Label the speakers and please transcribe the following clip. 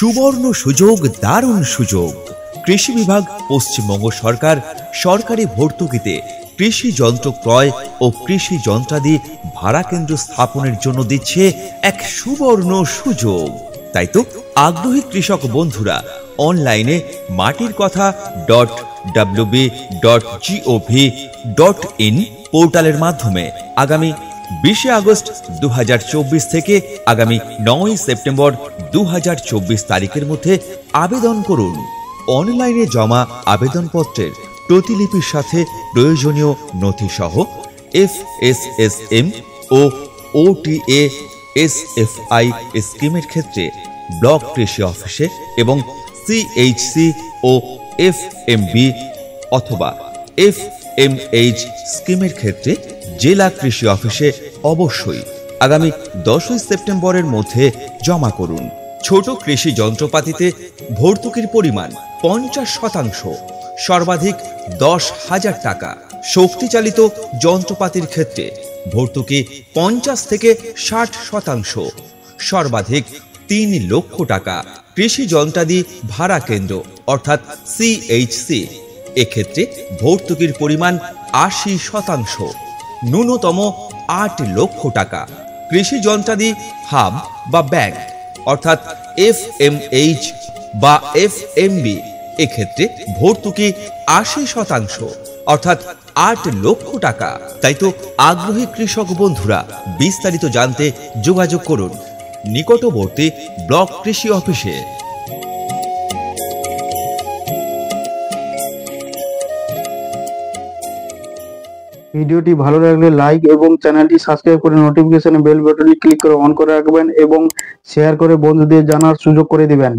Speaker 1: সুবর্ণ সুযোগ, দারুণ সুযোগ। কৃষি বিভাগ, পশ্চিমবঙ্গ সরকার সরকারি ভর্তুকিতে কৃষি যন্ত্র ক্রয় ও কৃষি যন্ত্রাদি ভাড়া কেন্দ্র স্থাপনের জন্য দিচ্ছে এক সুবর্ণ সুযোগ। তাই তো আগ্রহী কৃষক বন্ধুরা অনলাইনে মাটির কথা .wb.gov.in পোর্টালের মাধ্যমে আগামী 20 আগস্ট 2024 থেকে আগামী 9 সেপ্টেম্বর 2024 তারিখের মধ্যে আবেদন করুন। অনলাইনে জমা আবেদনপত্রের প্রতিলিপির সাথে প্রয়োজনীয় নথিসহ FSSM ও OTA SFI স্কিমের ক্ষেত্রে ব্লক কৃষি অফিসে এবং CHC ও FMB অথবা FMH স্কিমের ক্ষেত্রে জেলা কৃষি অফিসে অবশ্যই আগামী 10 সেপ্টেম্বরের মধ্যে জমা করুন। ছোট কৃষি যন্ত্রপাতিতে ভর্তুকির পরিমাণ 50%, সর্বাধিক 10,000 টাকা। শক্তিচালিত যন্ত্রপাতির ক্ষেত্রে ভর্তুকি 50 থেকে 60%, সর্বাধিক 3 লক্ষ টাকা। কৃষি যন্ত্রাদি ভাড়া কেন্দ্র অর্থাৎ CHC এক্ষেত্রে ভর্তুকির পরিমাণ 80%, ন্যূনতম 8 লক্ষ টাকা। কৃষি যন্ত্রাদি হাব বা ব্যাংক অর্থাৎ FMH বা FMB এক্ষেত্রে ভর্তুকি 80% অর্থাৎ 8 লক্ষ টাকা। তাই তো আগ্রহী কৃষক বন্ধুরা বিস্তারিত জানতে যোগাযোগ করুন নিকটবর্তী ব্লক কৃষি অফিসে।
Speaker 2: ভিডিওটি ভালো লাগলে লাইক এবং চ্যানেলটি সাবস্ক্রাইব করে নোটিফিকেশনে বেল বাটনে ক্লিক করে অন করে রাখবেন এবং শেয়ার করে বন্ধুদের জানার সুযোগ করে দিবেন।